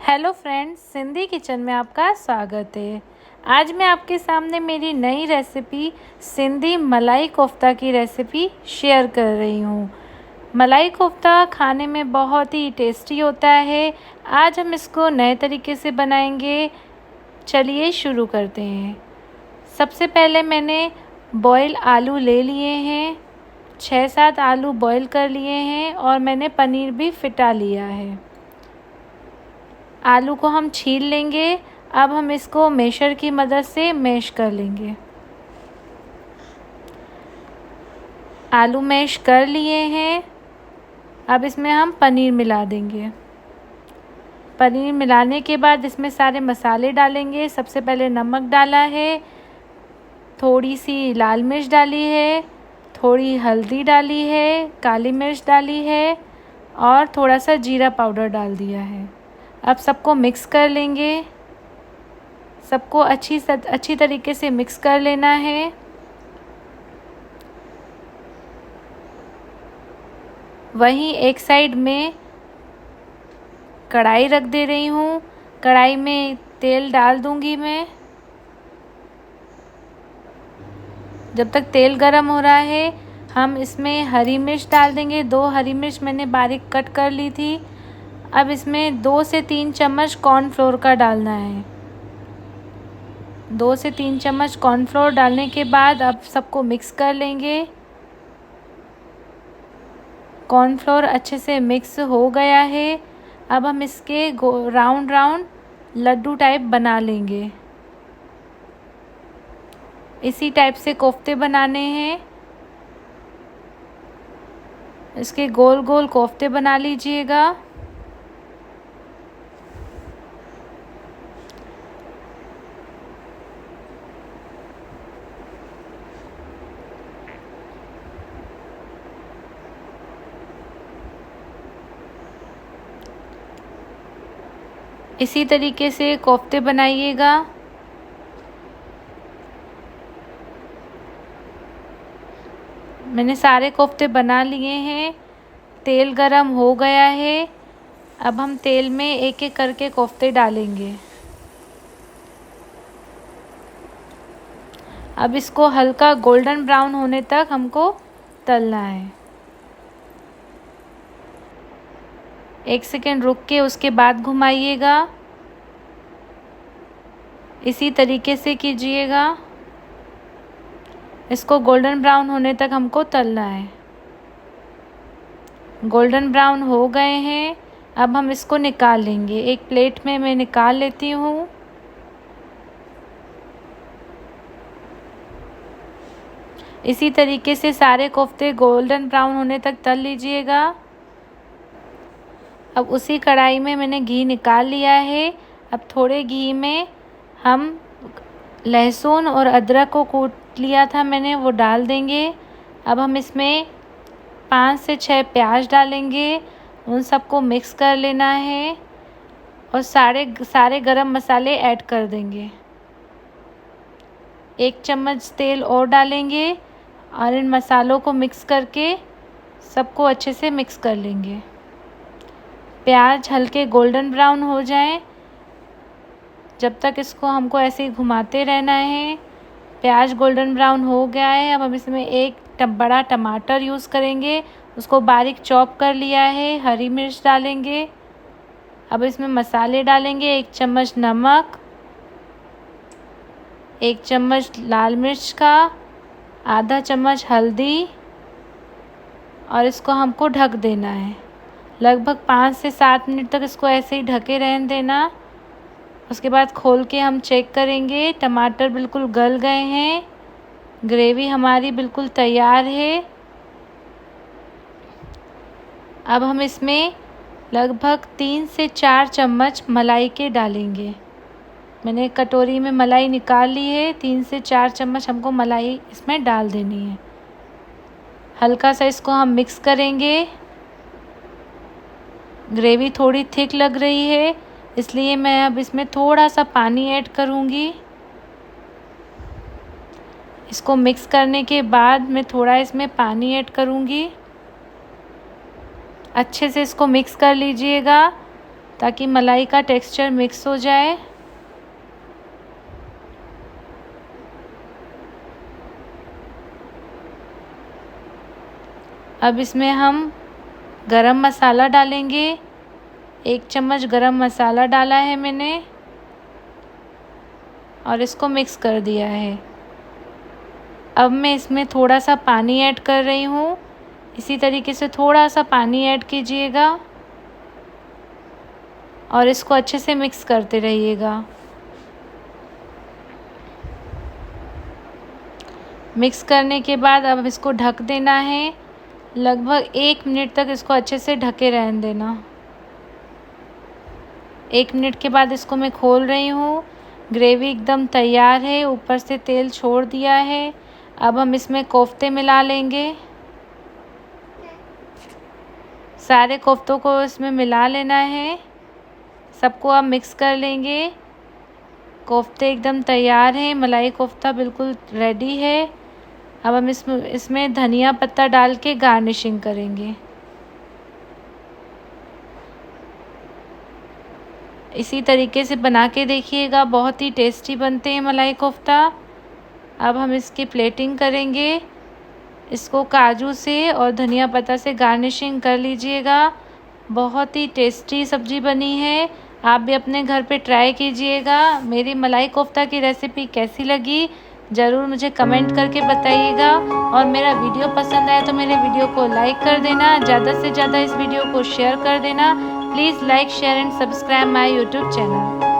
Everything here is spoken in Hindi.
हेलो फ्रेंड्स, सिंधी किचन में आपका स्वागत है। आज मैं आपके सामने मेरी नई रेसिपी सिंधी मलाई कोफ्ता की रेसिपी शेयर कर रही हूँ। मलाई कोफ्ता खाने में बहुत ही टेस्टी होता है। आज हम इसको नए तरीके से बनाएंगे। चलिए शुरू करते हैं। सबसे पहले मैंने बॉयल आलू ले लिए हैं। 6-7 आलू बॉयल कर लिए हैं और मैंने पनीर भी फिटा लिया है। आलू को हम छील लेंगे। अब हम इसको मैशर की मदद से मैश कर लेंगे। आलू मैश कर लिए हैं। अब इसमें हम पनीर मिला देंगे। पनीर मिलाने के बाद इसमें सारे मसाले डालेंगे। सबसे पहले नमक डाला है, थोड़ी सी लाल मिर्च डाली है, थोड़ी हल्दी डाली है, काली मिर्च डाली है और थोड़ा सा जीरा पाउडर डाल दिया है। अब सबको मिक्स कर लेंगे। सबको अच्छी तरीके से मिक्स कर लेना है। वहीं एक साइड में कढ़ाई रख दे रही हूँ। कढ़ाई में तेल डाल दूँगी मैं। जब तक तेल गरम हो रहा है हम इसमें हरी मिर्च डाल देंगे। 2 हरी मिर्च मैंने बारीक कट कर ली थी। अब इसमें 2 से 3 चम्मच कॉर्नफ्लोर का डालना है। 2 से 3 चम्मच कॉर्नफ्लोर डालने के बाद अब सबको मिक्स कर लेंगे। कॉर्नफ्लोर अच्छे से मिक्स हो गया है। अब हम इसके राउंड लड्डू टाइप बना लेंगे। इसी टाइप से कोफ्ते बनाने हैं। इसके गोल गोल कोफ्ते बना लीजिएगा। इसी तरीके से कोफ्ते बनाइएगा। मैंने सारे कोफ्ते बना लिए हैं। तेल गरम हो गया है। अब हम तेल में एक एक करके कोफ्ते डालेंगे। अब इसको हल्का गोल्डन ब्राउन होने तक हमको तलना है। 1 सेकेंड रुक के उसके बाद घुमाइएगा। इसी तरीके से कीजिएगा। इसको गोल्डन ब्राउन होने तक हमको तलना है। गोल्डन ब्राउन हो गए हैं। अब हम इसको निकाल लेंगे। एक प्लेट में मैं निकाल लेती हूँ। इसी तरीके से सारे कोफ्ते गोल्डन ब्राउन होने तक तल लीजिएगा। अब उसी कढ़ाई में मैंने घी निकाल लिया है। अब थोड़े घी में हम लहसुन और अदरक को कूट लिया था मैंने, वो डाल देंगे। अब हम इसमें 5 से 6 प्याज डालेंगे। उन सबको मिक्स कर लेना है और सारे गरम मसाले ऐड कर देंगे। 1 चम्मच तेल और डालेंगे और इन मसालों को मिक्स करके सबको अच्छे से मिक्स कर लेंगे। प्याज हल्के गोल्डन ब्राउन हो जाएं, जब तक इसको हमको ऐसे ही घुमाते रहना है। प्याज गोल्डन ब्राउन हो गया है। अब हम इसमें एक बड़ा टमाटर यूज़ करेंगे। उसको बारीक चॉप कर लिया है। हरी मिर्च डालेंगे। अब इसमें मसाले डालेंगे। 1 चम्मच नमक, 1 चम्मच लाल मिर्च का, आधा चम्मच हल्दी और इसको हमको ढक देना है। लगभग 5 से 7 मिनट तक इसको ऐसे ही ढके रहने देना। उसके बाद खोल के हम चेक करेंगे। टमाटर बिल्कुल गल गए हैं। ग्रेवी हमारी बिल्कुल तैयार है। अब हम इसमें लगभग 3 से 4 चम्मच मलाई के डालेंगे। मैंने कटोरी में मलाई निकाल ली है। 3 से 4 चम्मच हमको मलाई इसमें डाल देनी है। हल्का सा इसको हम मिक्स करेंगे। ग्रेवी थोड़ी थिक लग रही है, इसलिए मैं अब इसमें थोड़ा सा पानी ऐड करूँगी। इसको मिक्स करने के बाद मैं थोड़ा इसमें पानी ऐड करूँगी। अच्छे से इसको मिक्स कर लीजिएगा ताकि मलाई का टेक्सचर मिक्स हो जाए। अब इसमें हम गरम मसाला डालेंगे। 1 चम्मच गरम मसाला डाला है मैंने और इसको मिक्स कर दिया है। अब मैं इसमें थोड़ा सा पानी ऐड कर रही हूँ। इसी तरीके से थोड़ा सा पानी ऐड कीजिएगा और इसको अच्छे से मिक्स करते रहिएगा। मिक्स करने के बाद अब इसको ढक देना है। लगभग 1 मिनट तक इसको अच्छे से ढके रहने देना। 1 मिनट के बाद इसको मैं खोल रही हूँ। ग्रेवी एकदम तैयार है, ऊपर से तेल छोड़ दिया है। अब हम इसमें कोफ्ते मिला लेंगे। सारे कोफ्तों को इसमें मिला लेना है। सबको अब मिक्स कर लेंगे। कोफ्ते एकदम तैयार हैं। मलाई कोफ्ता बिल्कुल रेडी है। अब हम इसमें धनिया पत्ता डाल के गार्निशिंग करेंगे। इसी तरीके से बना के देखिएगा, बहुत ही टेस्टी बनते हैं मलाई कोफ्ता। अब हम इसकी प्लेटिंग करेंगे। इसको काजू से और धनिया पत्ता से गार्निशिंग कर लीजिएगा। बहुत ही टेस्टी सब्ज़ी बनी है। आप भी अपने घर पे ट्राई कीजिएगा। मेरी मलाई कोफ्ता की रेसिपी कैसी लगी ज़रूर मुझे कमेंट करके बताइएगा। और मेरा वीडियो पसंद आए तो मेरे वीडियो को लाइक कर देना। ज़्यादा से ज़्यादा इस वीडियो को शेयर कर देना। Please like, share and subscribe my YouTube channel.